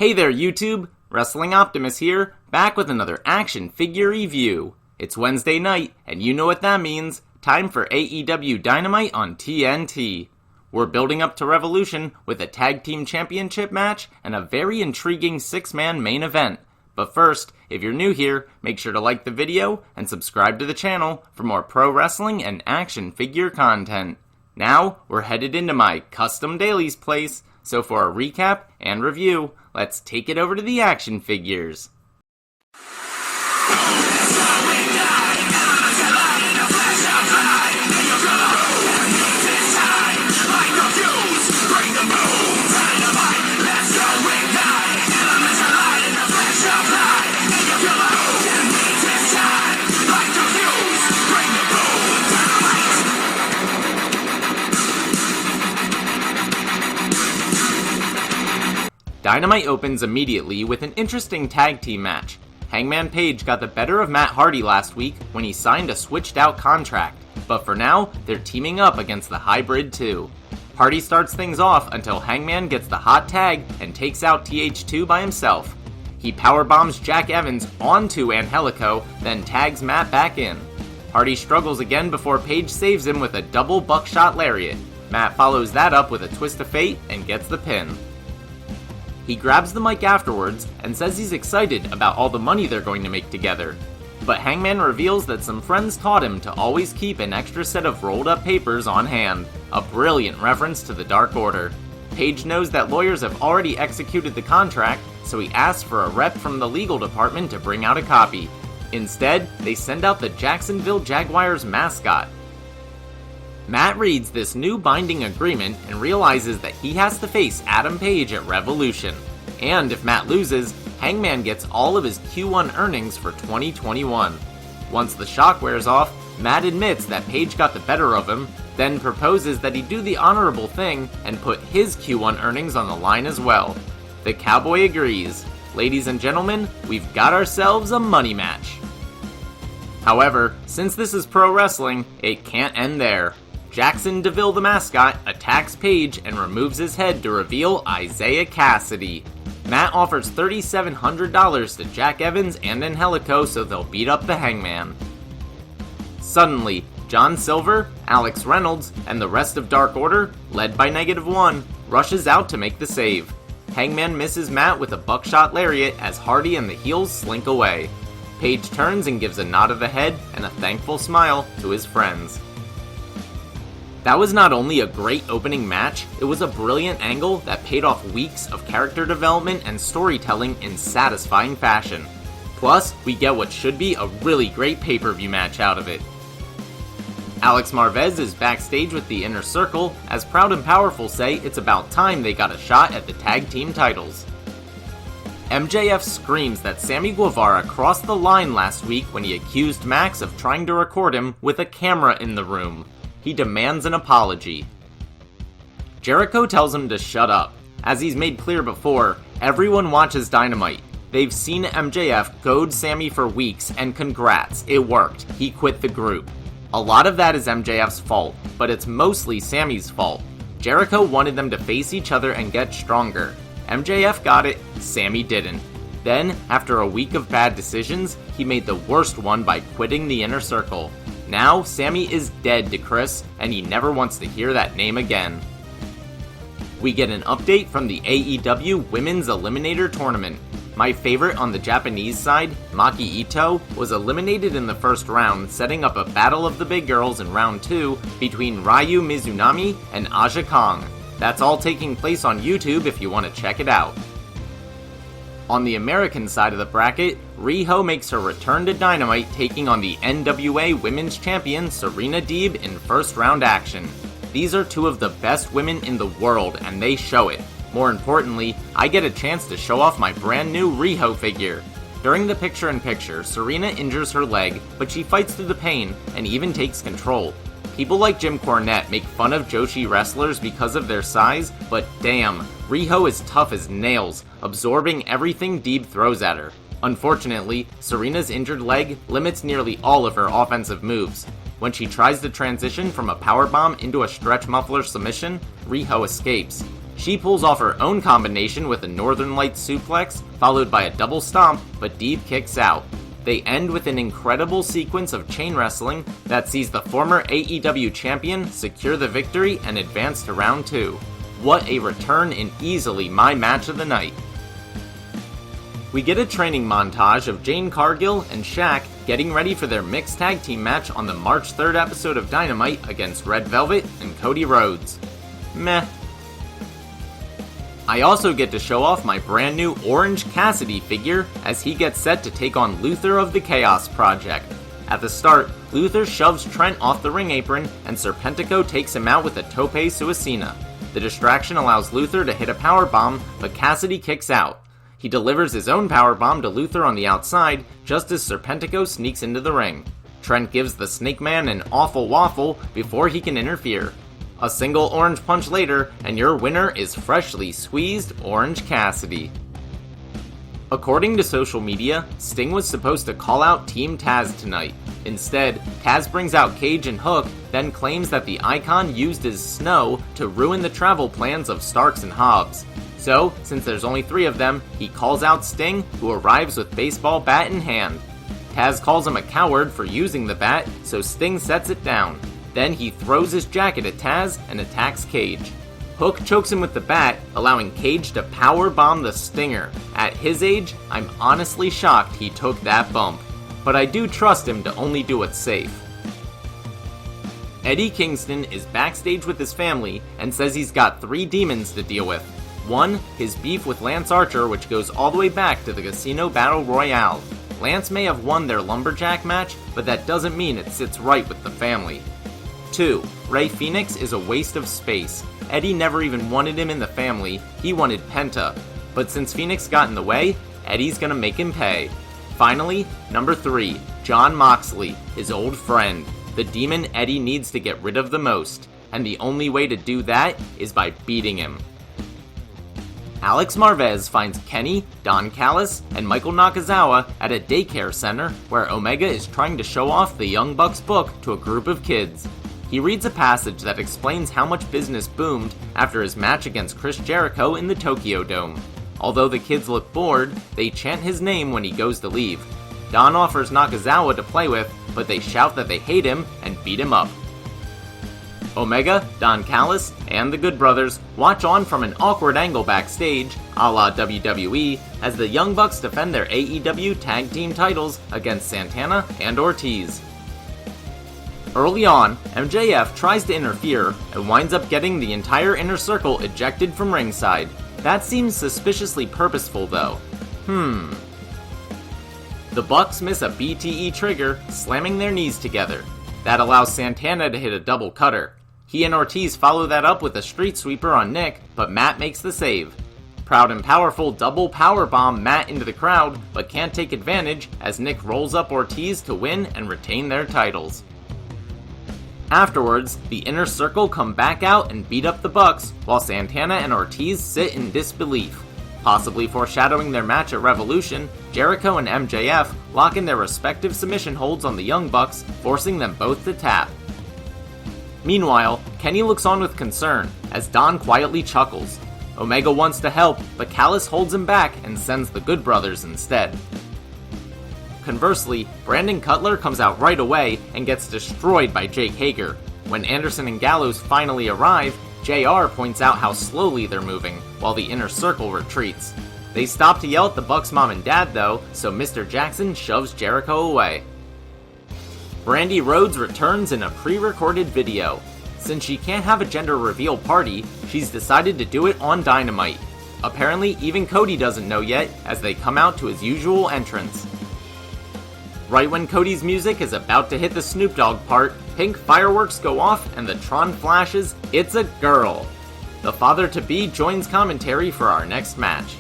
Hey there YouTube, Wrestling Optimus here, back with another action figure review. It's Wednesday night, and you know what that means, time for AEW Dynamite on TNT. We're building up to Revolution with a tag team championship match and a very intriguing 6-man main event. But first, if you're new here, make sure to like the video and subscribe to the channel for more pro wrestling and action figure content. Now, we're headed into my custom dailies place, so for a recap and review, let's take it over to the action figures. Dynamite opens immediately with an interesting tag team match. Hangman Page got the better of Matt Hardy last week when he signed a switched out contract, but for now, they're teaming up against the Hybrid 2. Hardy starts things off until Hangman gets the hot tag and takes out TH2 by himself. He powerbombs Jack Evans onto Angelico, then tags Matt back in. Hardy struggles again before Page saves him with a double buckshot lariat. Matt follows that up with a twist of fate and gets the pin. He grabs the mic afterwards and says he's excited about all the money they're going to make together. But Hangman reveals that some friends taught him to always keep an extra set of rolled up papers on hand, a brilliant reference to the Dark Order. Page knows that lawyers have already executed the contract, so he asks for a rep from the legal department to bring out a copy. Instead, they send out the Jacksonville Jaguars mascot. Matt reads this new binding agreement and realizes that he has to face Adam Page at Revolution. And if Matt loses, Hangman gets all of his Q1 earnings for 2021. Once the shock wears off, Matt admits that Page got the better of him, then proposes that he do the honorable thing and put his Q1 earnings on the line as well. The Cowboy agrees. Ladies and gentlemen, we've got ourselves a money match. However, since this is pro wrestling, it can't end there. Jackson DeVille the mascot attacks Page and removes his head to reveal Isaiah Cassidy. Matt offers $3,700 to Jack Evans and Angelico so they'll beat up the Hangman. Suddenly, John Silver, Alex Reynolds, and the rest of Dark Order, led by -1, rushes out to make the save. Hangman misses Matt with a buckshot lariat as Hardy and the heels slink away. Page turns and gives a nod of the head and a thankful smile to his friends. That was not only a great opening match, it was a brilliant angle that paid off weeks of character development and storytelling in satisfying fashion. Plus, we get what should be a really great pay-per-view match out of it. Alex Marvez is backstage with the Inner Circle, as Proud and Powerful say it's about time they got a shot at the tag team titles. MJF screams that Sammy Guevara crossed the line last week when he accused Max of trying to record him with a camera in the room. He demands an apology. Jericho tells him to shut up. As he's made clear before, everyone watches Dynamite. They've seen MJF goad Sammy for weeks, and congrats, it worked. He quit the group. A lot of that is MJF's fault, but it's mostly Sammy's fault. Jericho wanted them to face each other and get stronger. MJF got it, Sammy didn't. Then, after a week of bad decisions, he made the worst one by quitting the Inner Circle. Now, Sammy is dead to Chris, and he never wants to hear that name again. We get an update from the AEW Women's Eliminator Tournament. My favorite on the Japanese side, Maki Ito, was eliminated in the first round, setting up a battle of the big girls in round 2 between Ryu Mizunami and Aja Kong. That's all taking place on YouTube if you want to check it out. On the American side of the bracket, Riho makes her return to Dynamite, taking on the NWA Women's Champion Serena Deeb in first round action. These are two of the best women in the world, and they show it. More importantly, I get a chance to show off my brand new Riho figure. During the picture-in-picture, Serena injures her leg, but she fights through the pain and even takes control. People like Jim Cornette make fun of Joshi wrestlers because of their size, but damn, Riho is tough as nails, absorbing everything Deeb throws at her. Unfortunately, Serena's injured leg limits nearly all of her offensive moves. When she tries to transition from a powerbomb into a stretch muffler submission, Riho escapes. She pulls off her own combination with a Northern Lights suplex, followed by a double stomp, but Deeb kicks out. They end with an incredible sequence of chain wrestling that sees the former AEW champion secure the victory and advance to round 2. What a return in easily my match of the night. We get a training montage of Jane Cargill and Shaq getting ready for their mixed tag team match on the March 3rd episode of Dynamite against Red Velvet and Cody Rhodes. Meh. I also get to show off my brand new Orange Cassidy figure as he gets set to take on Luther of the Chaos Project. At the start, Luther shoves Trent off the ring apron and Serpentico takes him out with a tope suicida. The distraction allows Luther to hit a powerbomb, but Cassidy kicks out. He delivers his own powerbomb to Luther on the outside just as Serpentico sneaks into the ring. Trent gives the Snake Man an awful waffle before he can interfere. A single orange punch later, and your winner is freshly squeezed Orange Cassidy. According to social media, Sting was supposed to call out Team Taz tonight. Instead, Taz brings out Cage and Hook, then claims that the Icon used his snow to ruin the travel plans of Starks and Hobbs. So, since there's only 3 of them, he calls out Sting, who arrives with baseball bat in hand. Taz calls him a coward for using the bat, so Sting sets it down. Then he throws his jacket at Taz and attacks Cage. Hook chokes him with the bat, allowing Cage to powerbomb the Stinger. At his age, I'm honestly shocked he took that bump. But I do trust him to only do what's safe. Eddie Kingston is backstage with his family and says he's got 3 demons to deal with. 1, his beef with Lance Archer, which goes all the way back to the Casino Battle Royale. Lance may have won their lumberjack match, but that doesn't mean it sits right with the family. 2, Rey Fenix is a waste of space. Eddie never even wanted him in the family, he wanted Penta. But since Phoenix got in the way, Eddie's gonna make him pay. Finally, number 3, Jon Moxley, his old friend. The demon Eddie needs to get rid of the most, and the only way to do that is by beating him. Alex Marvez finds Kenny, Don Callis, and Michael Nakazawa at a daycare center where Omega is trying to show off the Young Bucks book to a group of kids. He reads a passage that explains how much business boomed after his match against Chris Jericho in the Tokyo Dome. Although the kids look bored, they chant his name when he goes to leave. Don offers Nakazawa to play with, but they shout that they hate him and beat him up. Omega, Don Callis, and the Good Brothers watch on from an awkward angle backstage, a la WWE, as the Young Bucks defend their AEW Tag Team titles against Santana and Ortiz. Early on, MJF tries to interfere and winds up getting the entire Inner Circle ejected from ringside. That seems suspiciously purposeful though. The Bucks miss a BTE trigger, slamming their knees together. That allows Santana to hit a double cutter. He and Ortiz follow that up with a street sweeper on Nick, but Matt makes the save. Proud and Powerful double powerbomb Matt into the crowd, but can't take advantage as Nick rolls up Ortiz to win and retain their titles. Afterwards, the Inner Circle come back out and beat up the Bucks, while Santana and Ortiz sit in disbelief. Possibly foreshadowing their match at Revolution, Jericho and MJF lock in their respective submission holds on the Young Bucks, forcing them both to tap. Meanwhile, Kenny looks on with concern, as Don quietly chuckles. Omega wants to help, but Callis holds him back and sends the Good Brothers instead. Conversely, Brandon Cutler comes out right away and gets destroyed by Jake Hager. When Anderson and Gallows finally arrive, JR points out how slowly they're moving, while the Inner Circle retreats. They stop to yell at the Bucks' mom and dad though, so Mr. Jackson shoves Jericho away. Brandy Rhodes returns in a pre-recorded video. Since she can't have a gender reveal party, she's decided to do it on Dynamite. Apparently, even Cody doesn't know yet, as they come out to his usual entrance. Right when Cody's music is about to hit the Snoop Dogg part, pink fireworks go off and the Tron flashes, "It's a girl." The father-to-be joins commentary for our next match.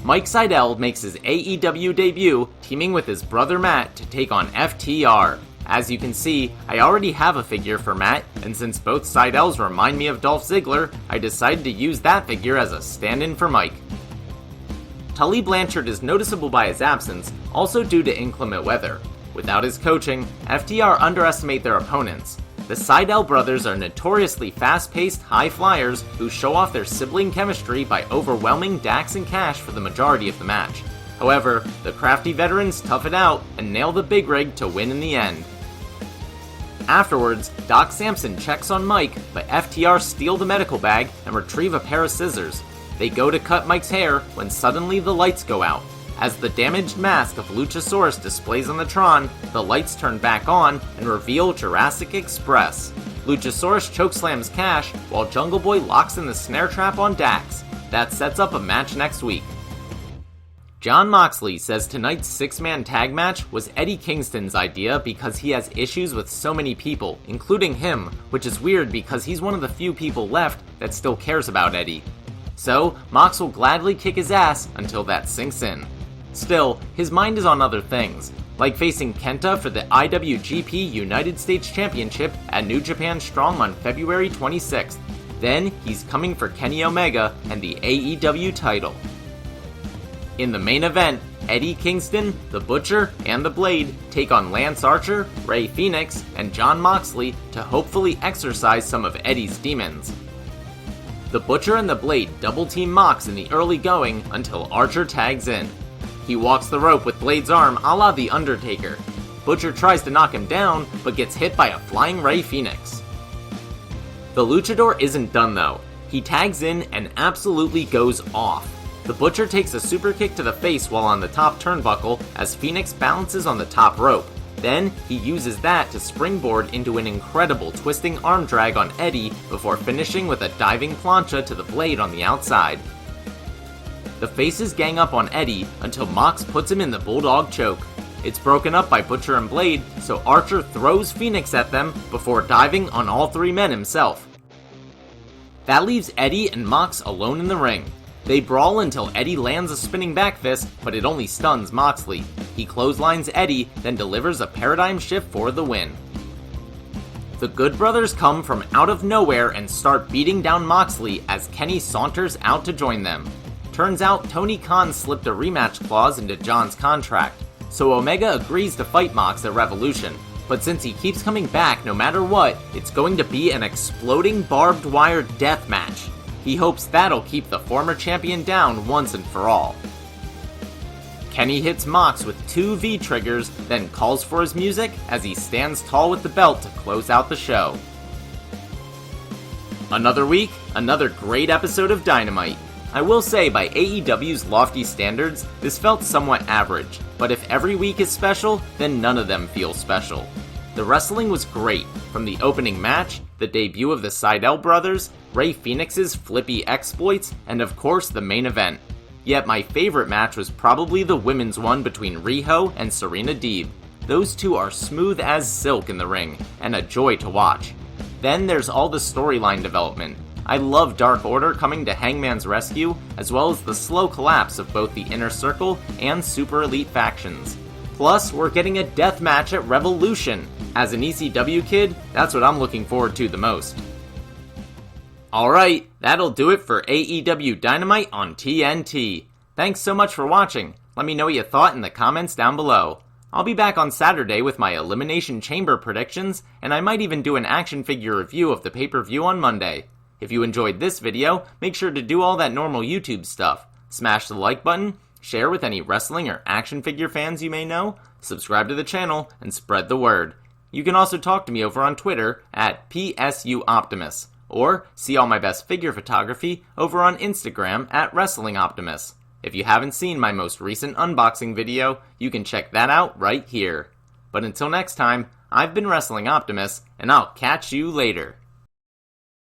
Mike Sydal makes his AEW debut, teaming with his brother Matt to take on FTR. As you can see, I already have a figure for Matt, and since both Sydals remind me of Dolph Ziggler, I decided to use that figure as a stand-in for Mike. Tully Blanchard is noticeable by his absence, also due to inclement weather. Without his coaching, FTR underestimate their opponents. The Seidel brothers are notoriously fast-paced high flyers who show off their sibling chemistry by overwhelming Dax and Cash for the majority of the match. However, the crafty veterans tough it out and nail the big rig to win in the end. Afterwards, Doc Samson checks on Mike, but FTR steal the medical bag and retrieve a pair of scissors. They go to cut Mike's hair when suddenly the lights go out. As the damaged mask of Luchasaurus displays on the Tron, the lights turn back on and reveal Jurassic Express. Luchasaurus chokeslams Cash, while Jungle Boy locks in the snare trap on Dax. That sets up a match next week. Jon Moxley says tonight's 6-man tag match was Eddie Kingston's idea because he has issues with so many people, including him, which is weird because he's one of the few people left that still cares about Eddie. So, Mox will gladly kick his ass until that sinks in. Still, his mind is on other things, like facing Kenta for the IWGP United States Championship at New Japan Strong on February 26th. Then, he's coming for Kenny Omega and the AEW title. In the main event, Eddie Kingston, The Butcher, and The Blade take on Lance Archer, Rey Fenix, and Jon Moxley to hopefully exorcise some of Eddie's demons. The Butcher and The Blade double-team Mox in the early going until Archer tags in. He walks the rope with Blade's arm a la The Undertaker. Butcher tries to knock him down, but gets hit by a flying Rey Fenix. The Luchador isn't done though. He tags in and absolutely goes off. The Butcher takes a super kick to the face while on the top turnbuckle as Fenix balances on the top rope. Then, he uses that to springboard into an incredible twisting arm drag on Eddie before finishing with a diving plancha to the Blade on the outside. The faces gang up on Eddie until Mox puts him in the Bulldog choke. It's broken up by Butcher and Blade, so Archer throws Fenix at them before diving on all three men himself. That leaves Eddie and Mox alone in the ring. They brawl until Eddie lands a spinning back fist, but it only stuns Moxley. He clotheslines Eddie, then delivers a paradigm shift for the win. The Good Brothers come from out of nowhere and start beating down Moxley as Kenny saunters out to join them. Turns out Tony Khan slipped a rematch clause into John's contract, so Omega agrees to fight Mox at Revolution. But since he keeps coming back no matter what, it's going to be an exploding barbed wire death match. He hopes that'll keep the former champion down once and for all. Kenny hits Mox with 2 V-triggers, then calls for his music as he stands tall with the belt to close out the show. Another week, another great episode of Dynamite. I will say, by AEW's lofty standards, this felt somewhat average, but if every week is special, then none of them feel special. The wrestling was great, from the opening match, the debut of the Seidel brothers, Rey Fenix's flippy exploits, and of course the main event. Yet my favorite match was probably the women's one between Riho and Serena Deeb. Those two are smooth as silk in the ring, and a joy to watch. Then there's all the storyline development. I love Dark Order coming to Hangman's rescue, as well as the slow collapse of both the Inner Circle and Super Elite factions. Plus, we're getting a death match at Revolution. As an ECW kid, that's what I'm looking forward to the most. Alright, that'll do it for AEW Dynamite on TNT. Thanks so much for watching. Let me know what you thought in the comments down below. I'll be back on Saturday with my Elimination Chamber predictions, and I might even do an action figure review of the pay-per-view on Monday. If you enjoyed this video, make sure to do all that normal YouTube stuff. Smash the like button, share with any wrestling or action figure fans you may know, subscribe to the channel, and spread the word. You can also talk to me over on Twitter at PSUOptimus, or see all my best figure photography over on Instagram at WrestlingOptimus. If you haven't seen my most recent unboxing video, you can check that out right here. But until next time, I've been Wrestling Optimus, and I'll catch you later.